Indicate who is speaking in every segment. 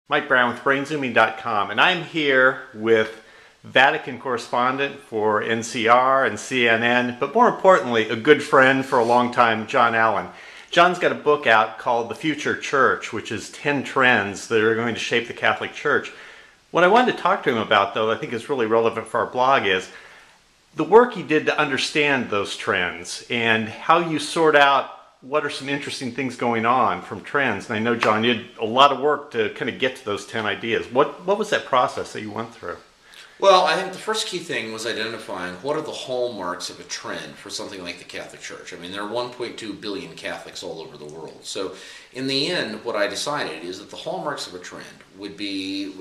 Speaker 1: Mike Brown with brainzooming.com, and I'm here with Vatican correspondent for NCR and CNN, but more importantly, a good friend for a long time, John Allen. John's got a book out called The Future Church, which is 10 trends that are going to shape the Catholic Church. What I wanted to talk to him about, though, I think is really relevant for our blog, is the work he did to understand those trends and how you sort out what are some interesting things going on from trends. And I know, John, you did a lot of work to kind of get to those 10 ideas. What was that process that you went through?
Speaker 2: Well, I think the first key thing was identifying what are the hallmarks of a trend for something like the Catholic Church. I mean, there are 1.2 billion Catholics all over the world. So in the end, what I decided is that the hallmarks of a trend would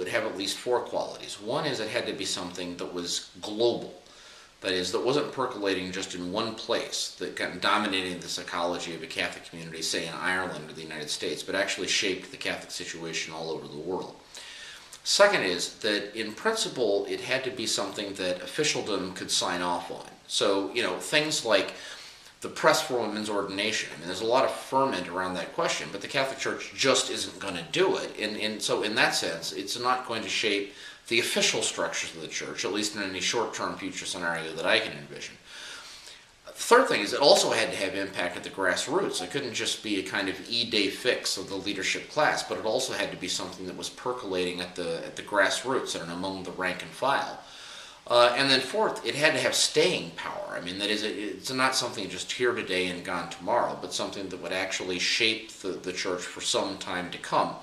Speaker 2: have at least four qualities. One is it had to be something that was global. That is, that wasn't percolating just in one place, that kind of dominating the psychology of a Catholic community, say in Ireland or the United States, but actually shaped the Catholic situation all over the world. Second is that, in principle, it had to be something that officialdom could sign off on. So, things like the press for women's ordination. I mean, there's a lot of ferment around that question, but the Catholic Church just isn't going to do it. And so, in that sense, it's not going to shape the official structures of the church, at least in any short-term future scenario that I can envision. The third thing is it also had to have impact at the grassroots. It couldn't just be a kind of e-day fix of the leadership class, but it also had to be something that was percolating at the grassroots and among the rank and file. And then fourth, it had to have staying power. I mean, that is, it's not something just here today and gone tomorrow, but something that would actually shape the church for some time to come.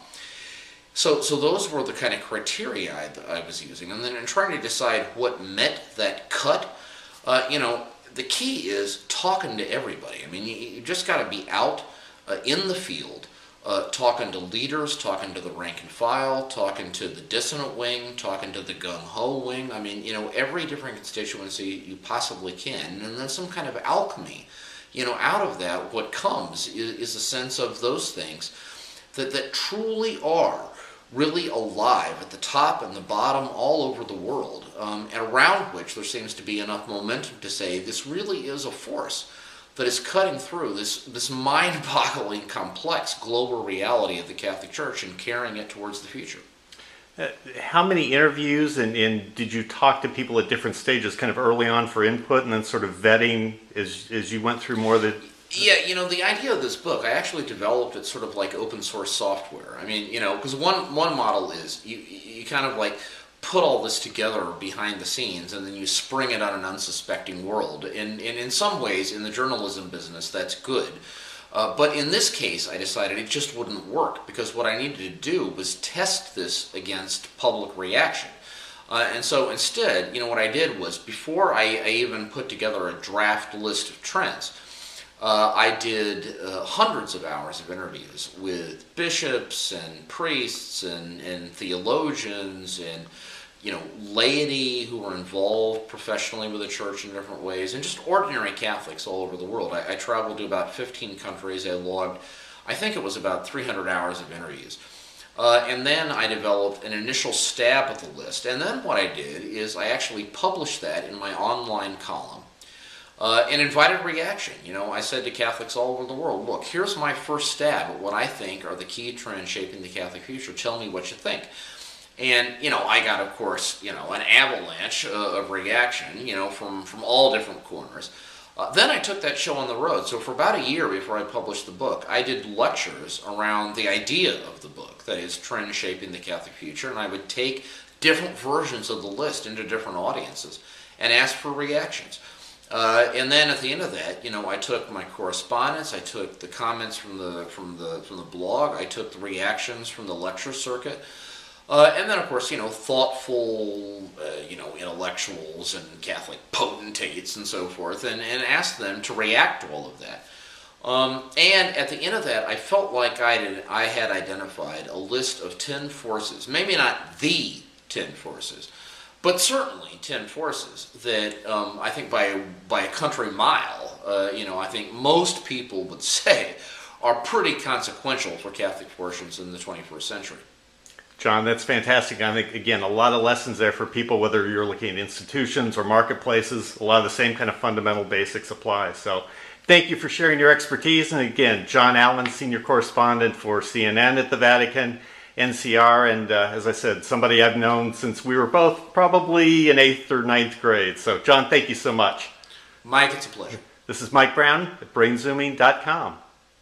Speaker 2: So those were the kind of criteria I was using. And then in trying to decide what met that cut, the key is talking to everybody. I mean, you just got to be out in the field, talking to leaders, talking to the rank and file, talking to the dissonant wing, talking to the gung-ho wing. I mean, every different constituency you possibly can. And then some kind of alchemy, out of that, what comes is a sense of those things that truly are really alive at the top and the bottom all over the world, and around which there seems to be enough momentum to say this really is a force that is cutting through this mind-boggling, complex global reality of the Catholic Church and carrying it towards the future.
Speaker 1: How many interviews and did you talk to people at different stages, kind of early on for input, and then sort of vetting as you went through more of the...
Speaker 2: Yeah, the idea of this book, I actually developed it sort of like open source software. I mean, because one model is you kind of like put all this together behind the scenes and then you spring it on an unsuspecting world. And in some ways, in the journalism business, that's good. But in this case, I decided it just wouldn't work because what I needed to do was test this against public reaction. And so instead, what I did was, before I even put together a draft list of trends, I did hundreds of hours of interviews with bishops and priests and theologians and laity who were involved professionally with the church in different ways, and just ordinary Catholics all over the world. I traveled to about 15 countries. I logged, I think it was about 300 hours of interviews. And then I developed an initial stab at the list. And then what I did is I actually published that in my online column. And invited reaction. I said to Catholics all over the world, look, here's my first stab at what I think are the key trends shaping the Catholic future. Tell me what you think. And, I got, of course, an avalanche of reaction, from all different corners. Then I took that show on the road. So for about a year before I published the book, I did lectures around the idea of the book, that is, trends shaping the Catholic future, and I would take different versions of the list into different audiences and ask for reactions. And then at the end of that, I took my correspondence, I took the comments from the blog, I took the reactions from the lecture circuit, and then of course, thoughtful, intellectuals and Catholic potentates and so forth, and asked them to react to all of that. And at the end of that, I felt like I had identified a list of 10 forces, maybe not the 10 forces, but certainly 10 forces that I think by a country mile, I think most people would say are pretty consequential for Catholic fortunes in the 21st century.
Speaker 1: John, that's fantastic. I think, again, a lot of lessons there for people, whether you're looking at institutions or marketplaces. A lot of the same kind of fundamental basics apply. So thank you for sharing your expertise. And again, John Allen, senior correspondent for CNN at the Vatican. NCR, and as I said, somebody I've known since we were both probably in 8th or ninth grade. So John, thank you so much.
Speaker 2: Mike, it's a pleasure.
Speaker 1: This is Mike Brown at brainzooming.com.